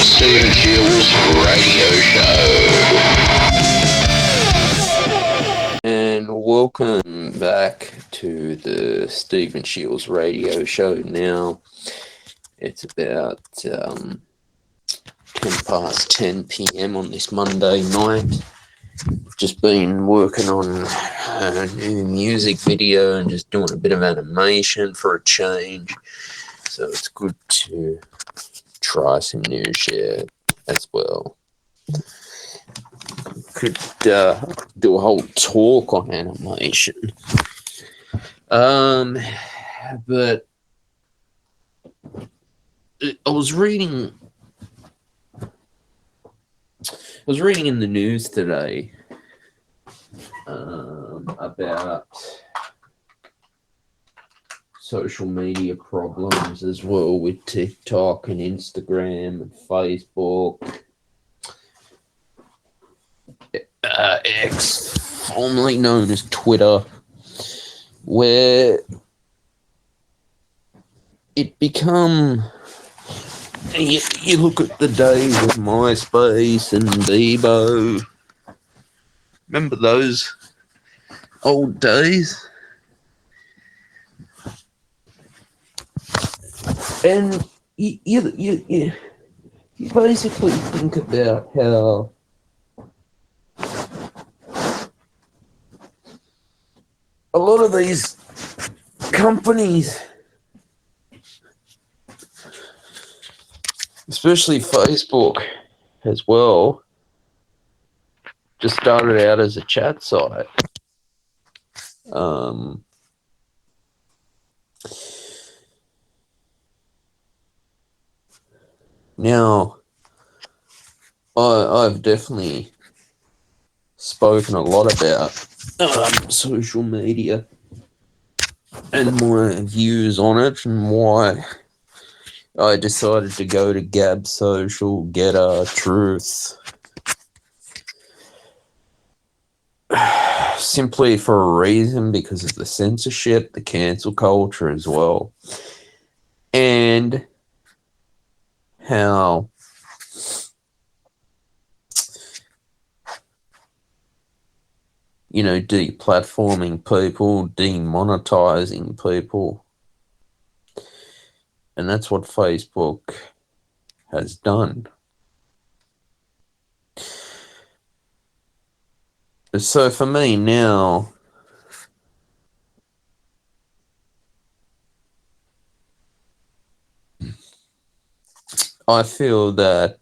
Stephen Shields Radio Show. And welcome back to the Stephen Shields Radio Show. Now, it's about 10 past 10 p.m. on this Monday night. I've just been working on a new music video and just doing a bit of animation for a change. So it's good to try some new shit as well. Could do a whole talk on animation. But I was reading in the news today about social media problems as well with TikTok and Instagram and Facebook. X, formerly known as Twitter, where it become... You look at the days of MySpace and Bebo. Remember those old days? And you basically think about how a lot of these companies, especially Facebook as well, just started out as a chat site. Now, I've definitely spoken a lot about social media and my views on it and why I decided to go to Gab Social, Getter, Truth, simply for a reason, because of the censorship, the cancel culture as well, and how deplatforming people, demonetizing people. And that's what Facebook has done. So for me now, I feel that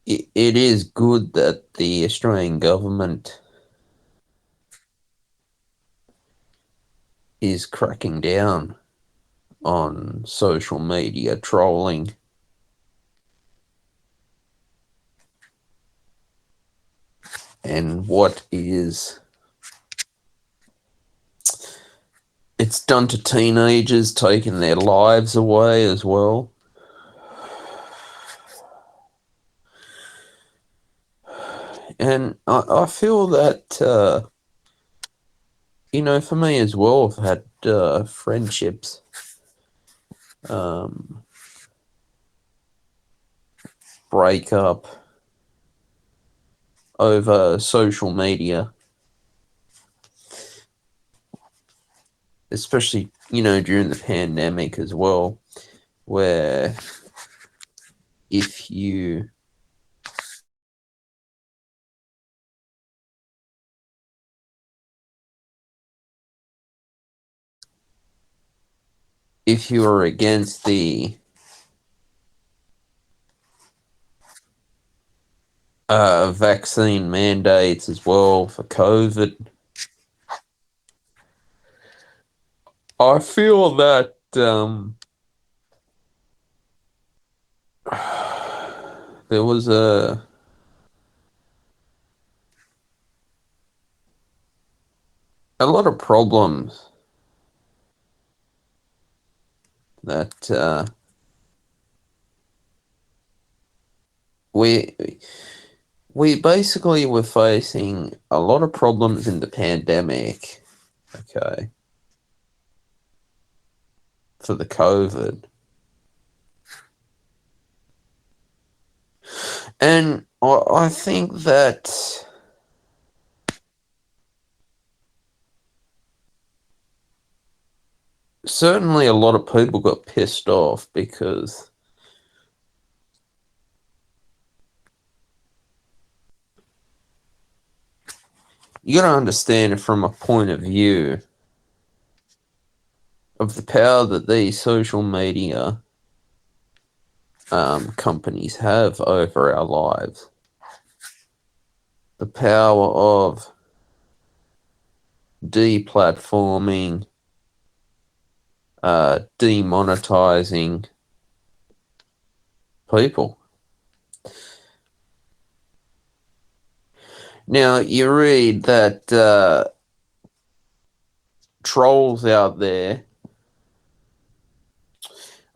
it is good that the Australian government is cracking down on social media trolling. And what it's done to teenagers, taking their lives away as well. And I feel that, for me as well, I've had friendships break up over social media, especially, during the pandemic as well, where if you're against the vaccine mandates as well for COVID, I feel that there was a lot of problems that we basically were facing a lot of problems in the pandemic, okay, for the COVID. And I think that certainly a lot of people got pissed off because you got to understand it from a point of view of the power that these social media companies have over our lives. The power of deplatforming, demonetizing people. Now, you read that trolls out there,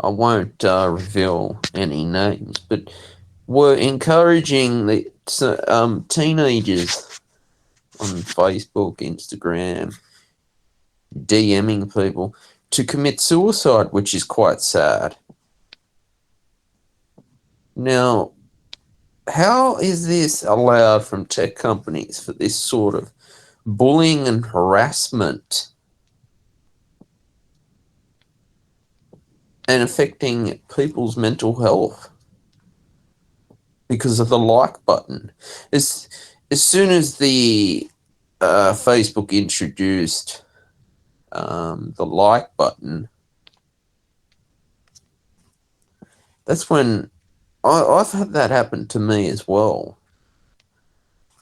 I won't reveal any names, but were encouraging the teenagers on Facebook, Instagram, DMing people to commit suicide, which is quite sad. Now, how is this allowed from tech companies for this sort of bullying and harassment and affecting people's mental health because of the like button? As soon as the Facebook introduced the like button, that's when I've had that happen to me as well,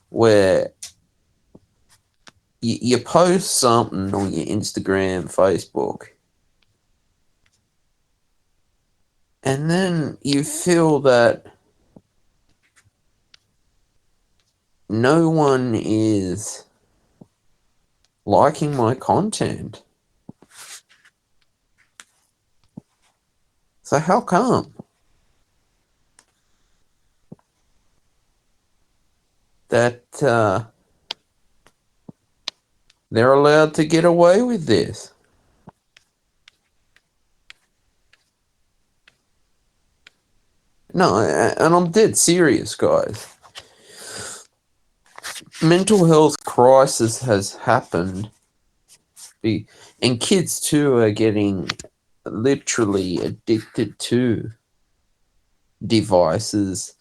where you post something on your Instagram, Facebook, and then you feel that no one is liking my content. So how come? That they're allowed to get away with this. No, and I'm dead serious, guys. Mental health crisis has happened, and kids too are getting literally addicted to devices,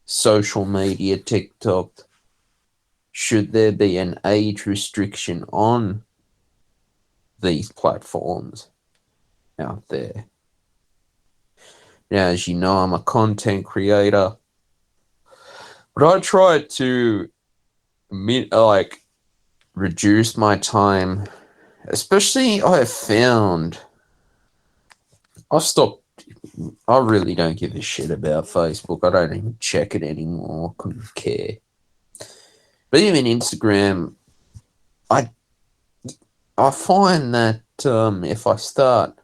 social media, TikTok. Should there be an age restriction on these platforms out there? Now, as you know, I'm a content creator, but I try to reduce my time. Especially, I have found I really don't give a shit about Facebook. I don't even check it anymore. Couldn't care. But even Instagram, I find that if I start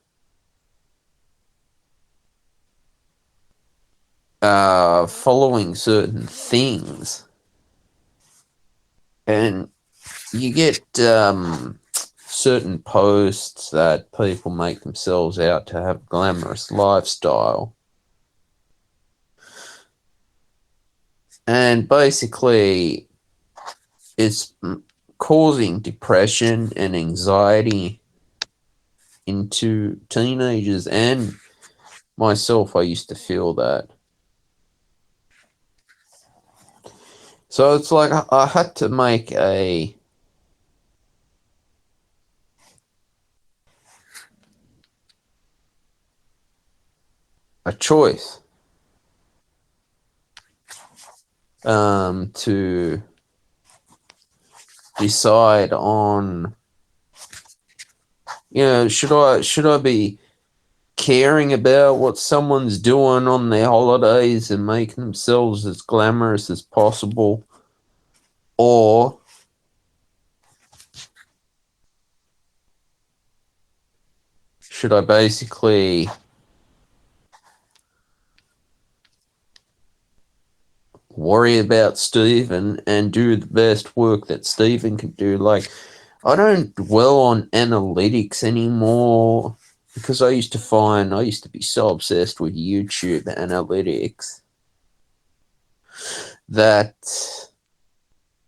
following certain things, and you get certain posts that people make themselves out to have a glamorous lifestyle, and basically it's causing depression and anxiety into teenagers, and myself, I used to feel that. So it's like I had to make a choice to decide on, should I be caring about what someone's doing on their holidays and making themselves as glamorous as possible, or should I basically worry about Stephen and do the best work that Stephen can do? Like, I don't dwell on analytics anymore. because I used to be so obsessed with YouTube analytics that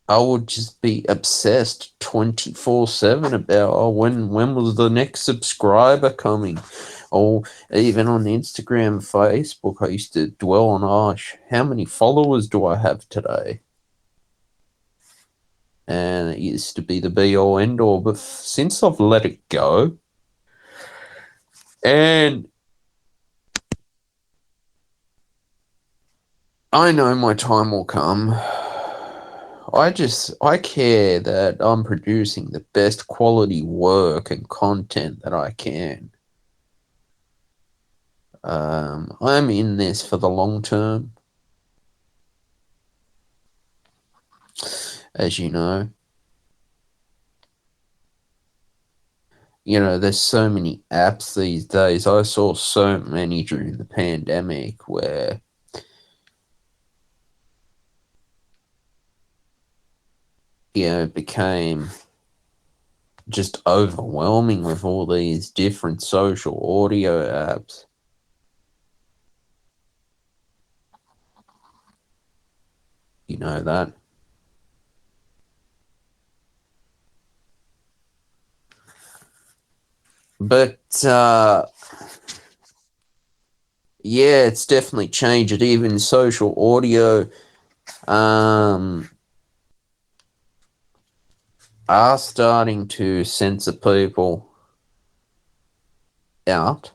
I would just be obsessed 24/7 about, when was the next subscriber coming? Or even on Instagram, Facebook, I used to dwell on, how many followers do I have today? And it used to be the be all end all. But since I've let it go, and I know my time will come, I care that I'm producing the best quality work and content that I can. I'm in this for the long term, as you know. There's so many apps these days. I saw so many during the pandemic where it became just overwhelming with all these different social audio apps. You know that. But yeah, it's definitely changed. Even social audio are starting to censor people out.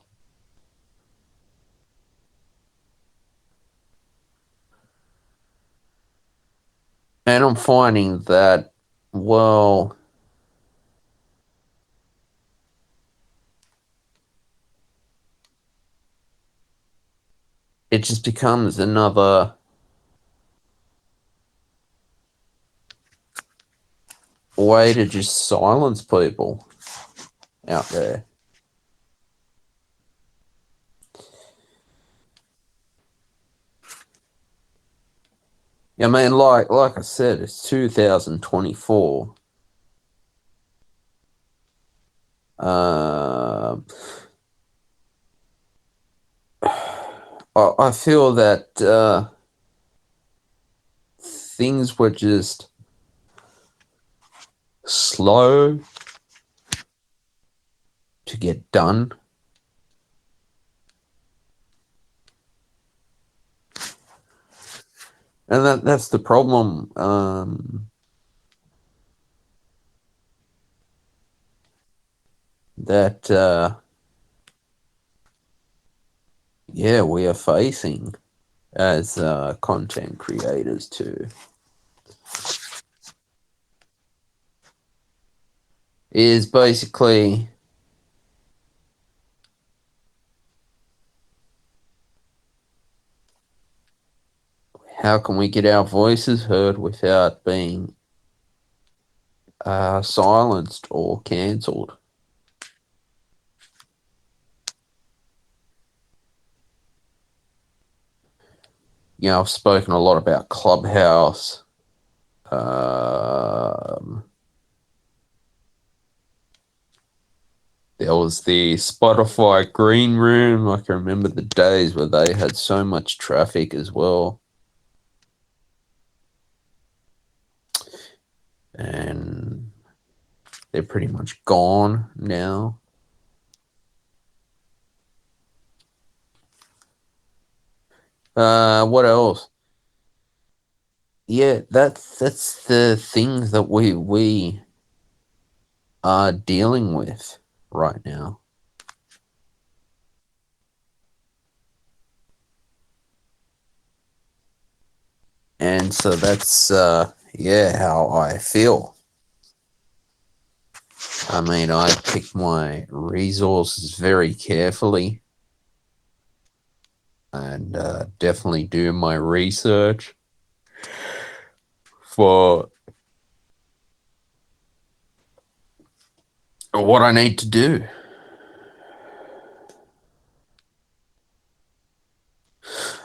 And I'm finding that, well, it just becomes another way to just silence people out there. I mean, like I said, it's 2024. I feel that things were just slow to get done. And that's the problem. We are facing as content creators too. Is basically how can we get our voices heard without being silenced or cancelled? I've spoken a lot about Clubhouse. There was the Spotify Green Room. I can remember the days where they had so much traffic as well. And they're pretty much gone now. What else? Yeah, that's the things that we are dealing with right now. And so that's how I feel. I mean, I pick my resources very carefully and definitely do my research for what I need to do.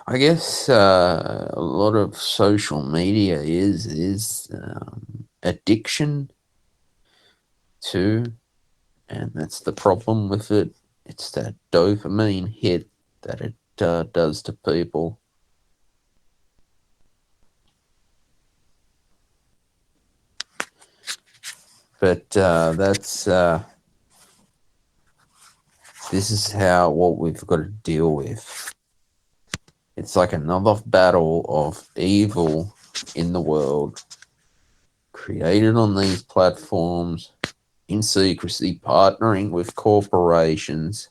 I guess a lot of social media is addiction too, and that's the problem with it. it's that dopamine hit that it does to people. But this is what we've got to deal with. It's like another battle of evil in the world, created on these platforms in secrecy, partnering with corporations,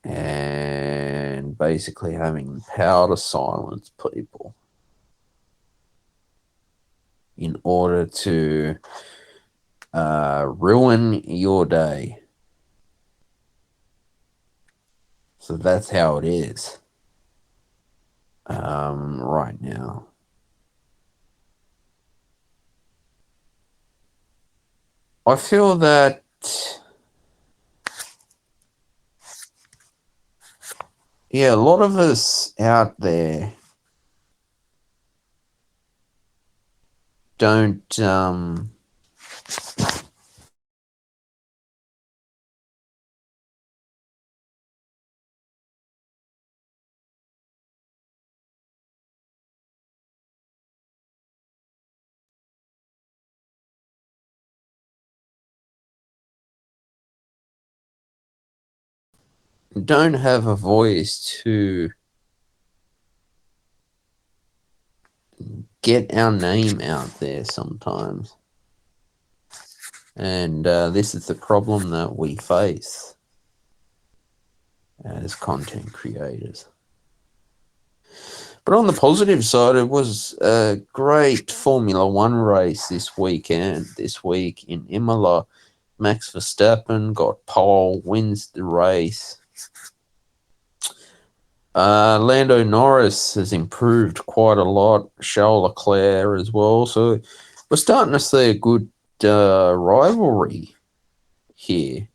and basically having the power to silence people in order to ruin your day. So that's how it is right now. I feel that a lot of us out there don't have a voice to get our name out there sometimes. And this is the problem that we face as content creators. But on the positive side, it was a great Formula One race this week in Imola. Max Verstappen got pole, wins the race. Lando Norris has improved quite a lot. Charles Leclerc as well. So we're starting to see a good rivalry here.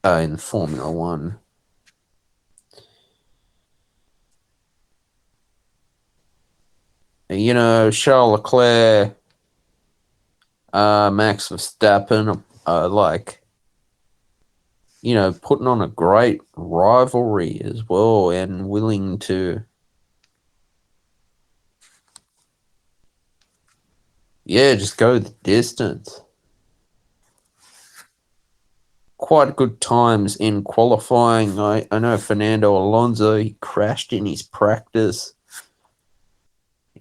In Formula One. You know, Charles Leclerc, Max Verstappen, putting on a great rivalry as well, and willing to, just go the distance. Quite good times in qualifying. I know Fernando Alonso, he crashed in his practice,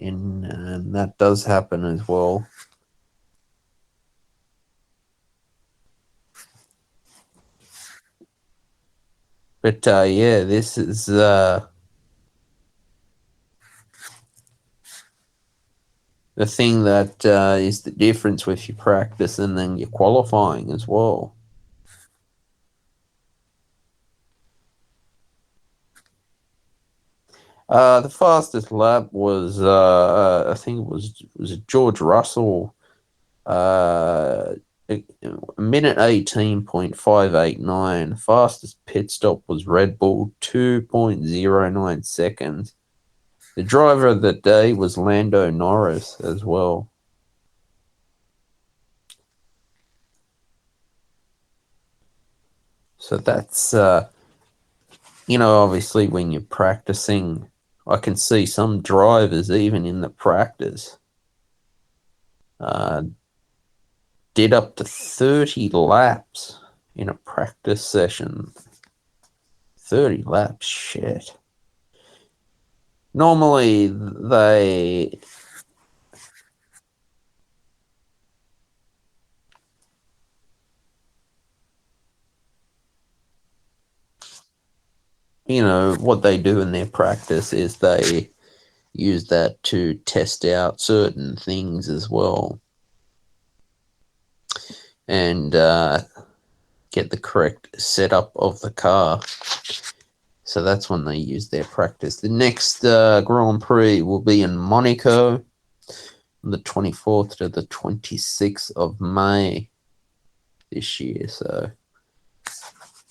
and that does happen as well. But this is the thing that is the difference with your practice and then your qualifying as well. The fastest lap was, I think it was George Russell, a minute 18.589. Fastest pit stop was Red Bull, 2.09 seconds. The driver of the day was Lando Norris as well. So that's, obviously when you're practicing, I can see some drivers, even in the practice, did up to 30 laps in a practice session. 30 laps, shit. Normally, they... what they do in their practice is they use that to test out certain things as well, and get the correct setup of the car. So that's when they use their practice. The next Grand Prix will be in Monaco, from the 24th to the 26th of May this year. So,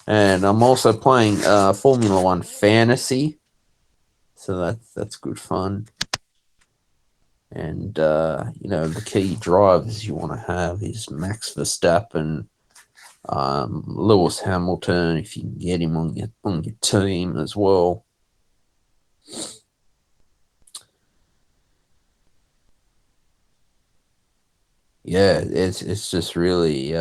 and I'm also playing Formula One Fantasy, so that's good fun. And, the key drivers you want to have is Max Verstappen, Lewis Hamilton, if you can get him on your team as well. Yeah, it's just really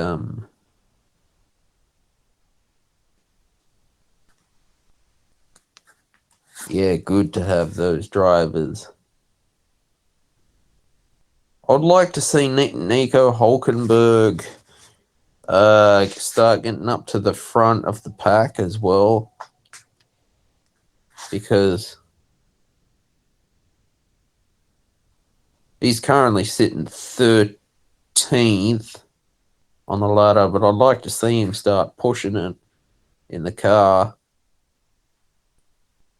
good to have those drivers. I'd like to see Nico Hulkenberg start getting up to the front of the pack as well, because he's currently sitting 13th on the ladder, but I'd like to see him start pushing it in the car.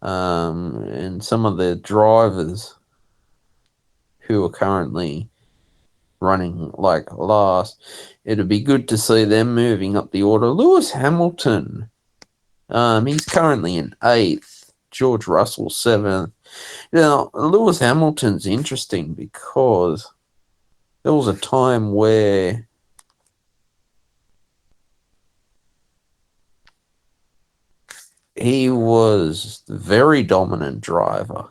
And some of the drivers who are currently running like last, it'd be good to see them moving up the order. Lewis Hamilton, he's currently in 8th. George Russell 7th. Now, Lewis Hamilton's interesting because there was a time where he was a very dominant driver.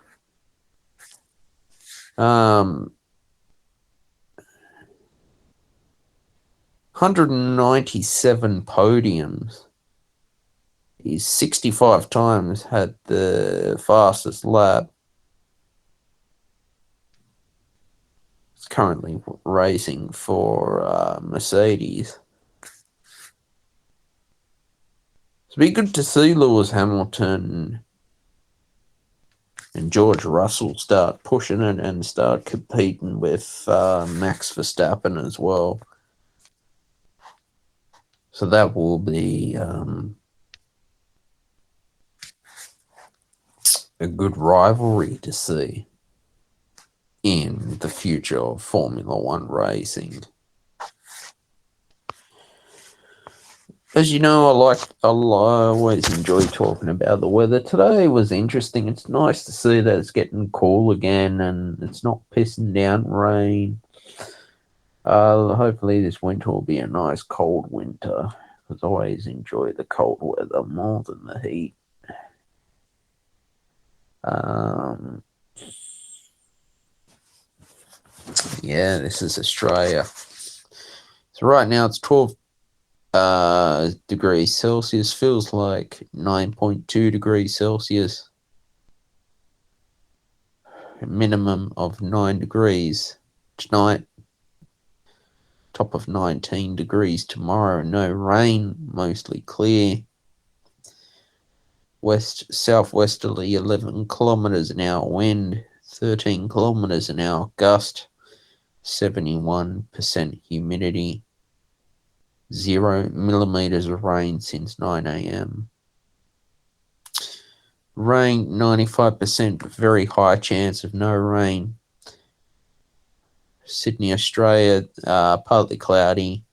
197 podiums. He's 65 times had the fastest lap. He's currently racing for Mercedes. It'd be good to see Lewis Hamilton and George Russell start pushing it and start competing with Max Verstappen as well. So that will be a good rivalry to see in the future of Formula One racing. As you know, I always enjoy talking about the weather. Today was interesting. It's nice to see that it's getting cool again and it's not pissing down rain. Hopefully this winter will be a nice cold winter, because I always enjoy the cold weather more than the heat. This is Australia. So right now it's 12 degrees Celsius. Feels like 9.2 degrees Celsius. A minimum of 9 degrees tonight. Top of 19 degrees tomorrow. No rain, mostly clear. Southwesterly 11 kilometers an hour wind, 13 kilometers an hour gust, 71% humidity, 0 millimeters of rain since 9 a.m. Rain 95%, very high chance of no rain. Sydney, Australia, partly cloudy,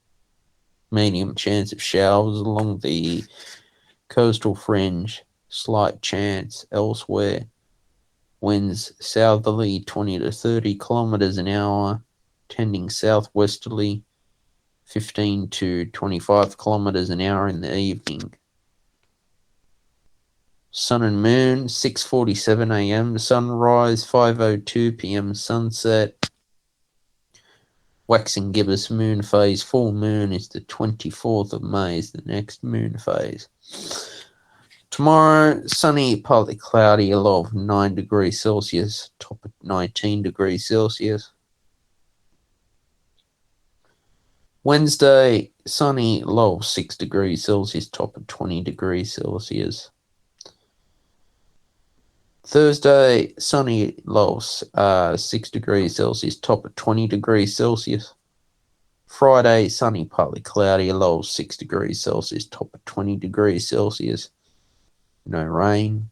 medium chance of showers along the coastal fringe, slight chance elsewhere. Winds southerly 20 to 30 kilometers an hour, tending southwesterly 15 to 25 kilometers an hour in the evening. Sun and moon 6:47 a.m. sunrise, 5:02 p.m. sunset. Waxing gibbous moon phase, full moon is the 24th of May is the next moon phase. Tomorrow, sunny, partly cloudy, a low of 9 degrees Celsius, top of 19 degrees Celsius. Wednesday, sunny, low of 6 degrees Celsius, top of 20 degrees Celsius. Thursday, sunny, low of 6 degrees Celsius, top of 20 degrees Celsius. Friday, sunny, partly cloudy, a low of 6 degrees Celsius, top of 20 degrees Celsius. No rain.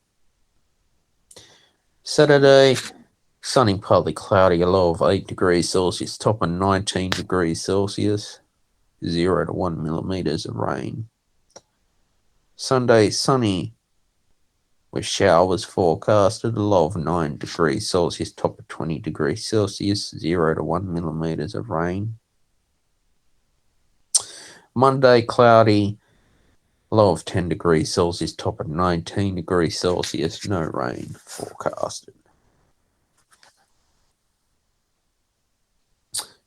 Saturday, sunny, partly cloudy, a low of 8 degrees Celsius, top of 19 degrees Celsius, 0 to 1 millimeters of rain. Sunday, sunny, with showers forecasted, a low of 9 degrees Celsius, top of 20 degrees Celsius, 0 to 1 millimeters of rain. Monday, cloudy, low of 10 degrees Celsius, top of 19 degrees Celsius, no rain forecasted.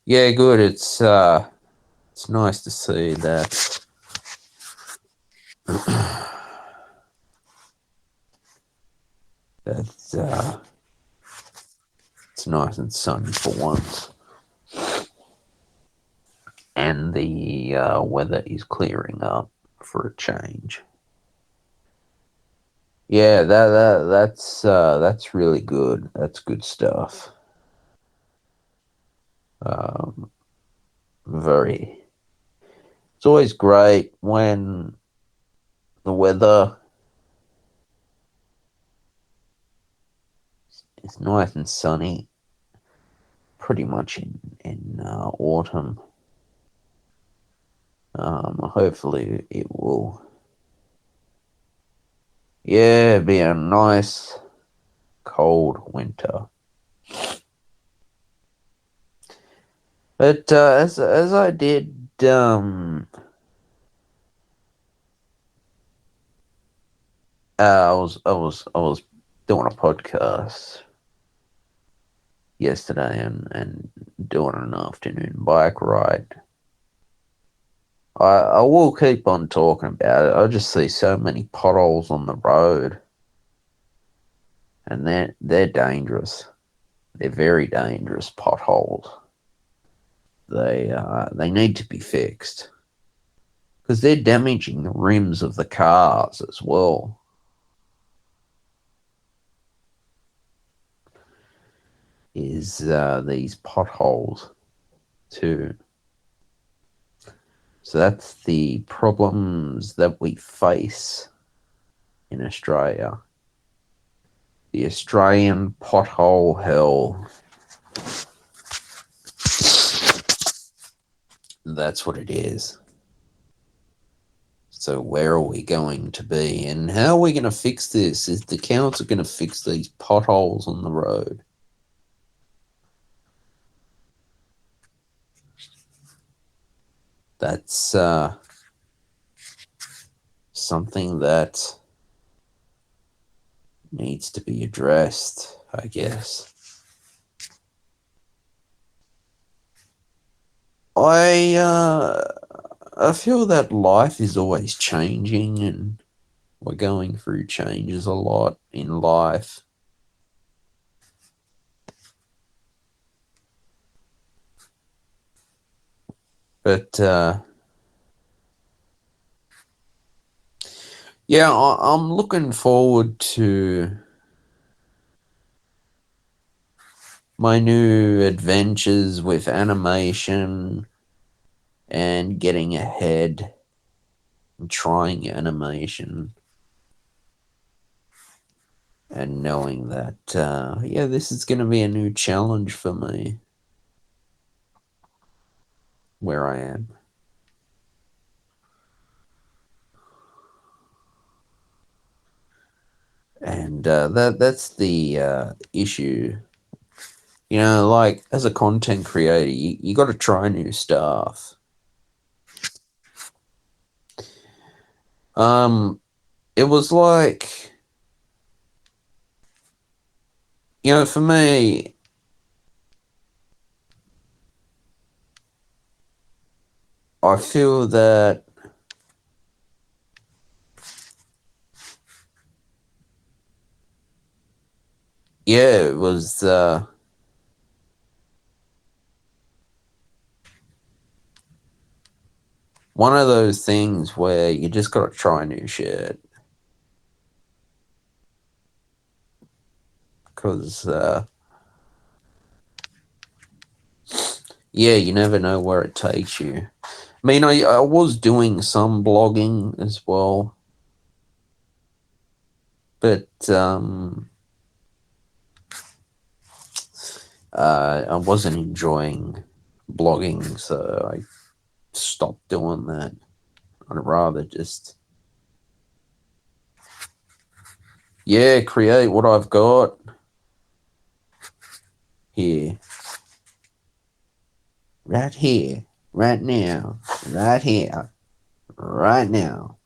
Yeah, good. It's nice to see that. It's nice and sunny for once, and the weather is clearing up for a change. Yeah, that's really good. That's good stuff. Very. It's always great when the weather is nice and sunny, pretty much in autumn. Hopefully it will, yeah, be a nice cold winter. But as I did I was doing a podcast yesterday and doing an afternoon bike ride. I will keep on talking about it. I just see so many potholes on the road, and they're dangerous. They're very dangerous potholes. They need to be fixed because they're damaging the rims of the cars as well. Is these potholes too? So that's the problems that we face in Australia. The Australian pothole hell. That's what it is. So where are we going to be? And how are we going to fix this? Is the council going to fix these potholes on the road? That's something that needs to be addressed, I guess. I feel that life is always changing, and we're going through changes a lot in life. But yeah, I'm looking forward to my new adventures with animation and getting ahead and trying animation and knowing that, yeah, this is going to be a new challenge for me where I am. And that's the issue. You know, like as a content creator, you got to try new stuff. It was like, you know, for me, I feel that yeah, it was one of those things where you just got to try new shit. Because, yeah, you never know where it takes you. I mean, I was doing some blogging as well, but I wasn't enjoying blogging, so I stopped doing that. I'd rather just Yeah, create what I've got here. Right here. Right now. Right here. Right now.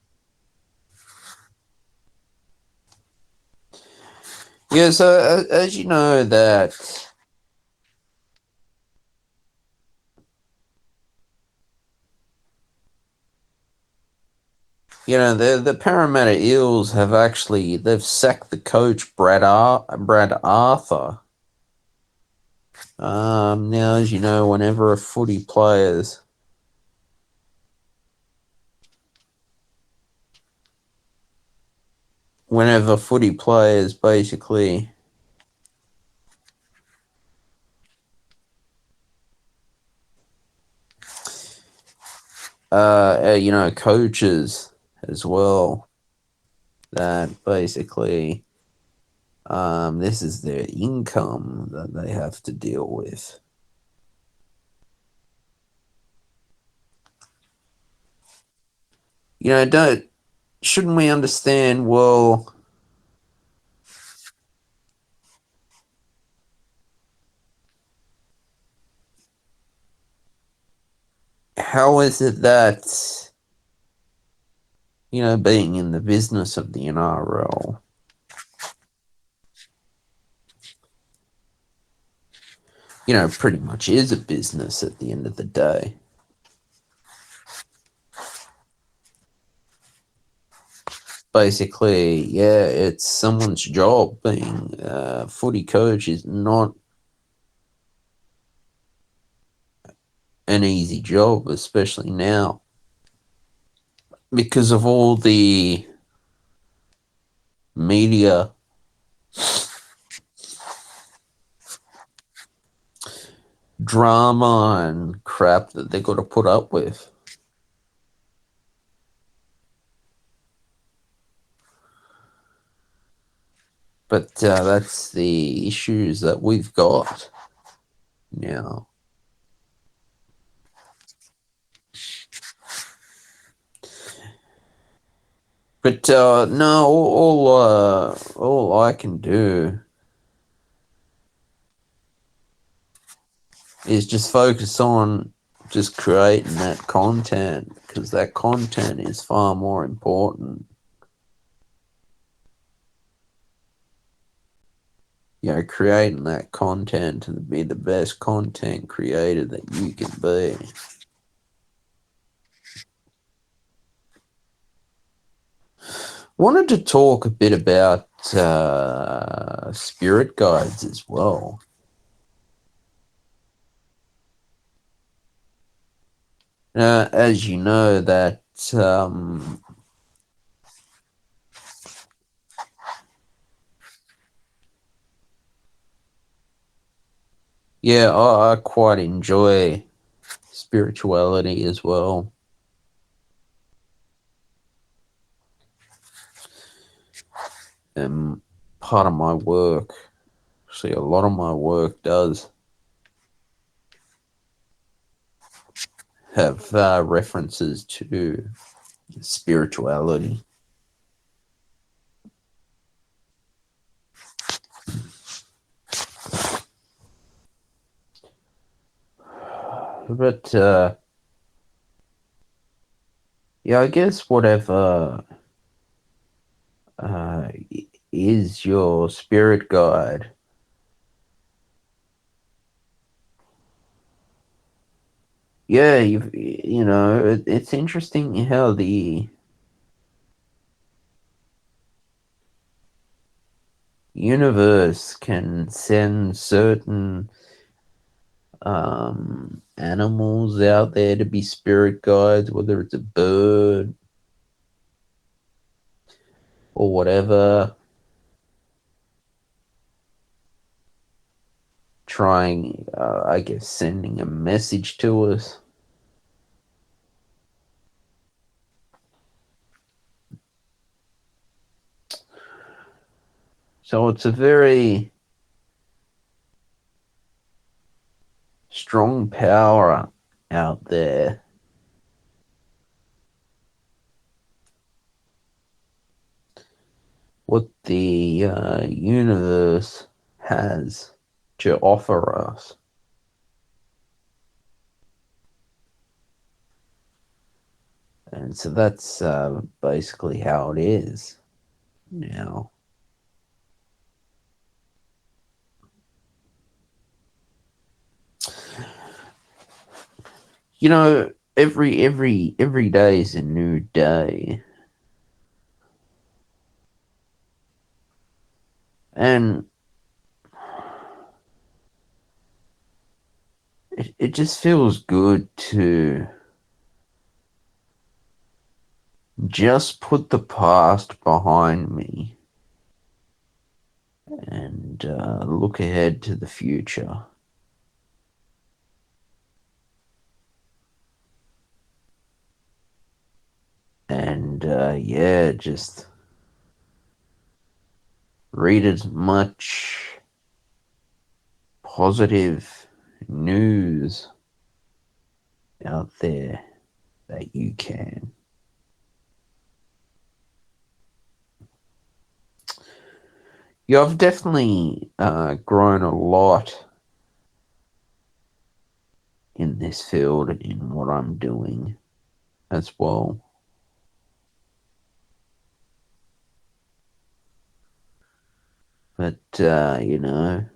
Yeah, so as you know that the Parramatta Eels have they've sacked the coach Brad Arthur. Now as you know, whenever footy players basically coaches as well that basically this is their income that they have to deal with. Don't shouldn't we understand, well, how is it that being in the business of the NRL, pretty much is a business at the end of the day. Basically, yeah, it's someone's job. Being a footy coach is not an easy job, especially now, because of all the media drama and crap that they got to put up with. But that's the issues that we've got now. But no, all I can do is just focus on just creating that content, because that content is far more important. Creating that content to be the best content creator that you can be. Wanted to talk a bit about spirit guides as well. As you know that yeah, I quite enjoy spirituality as well. And part of my work, actually a lot of my work does have references to spirituality. But yeah, I guess whatever is your spirit guide, yeah, it's interesting how the universe can send certain animals out there to be spirit guides, whether it's a bird or whatever, trying, I guess, sending a message to us. So it's a very strong power out there. what the universe has to offer us. And so that's basically how it is now. You know, every day is a new day. And it just feels good to just put the past behind me and look ahead to the future. And yeah, just read as much positive news out there that you can. Yeah, I've definitely grown a lot in this field in what I'm doing as well. But, you know,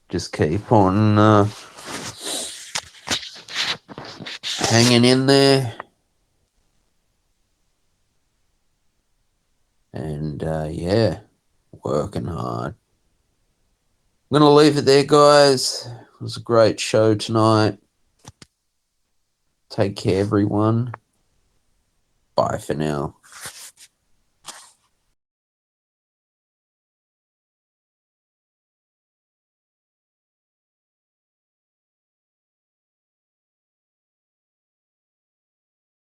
just keep on hanging in there. And, yeah, working hard. I'm going to leave it there, guys. It was a great show tonight. Take care, everyone. Bye for now.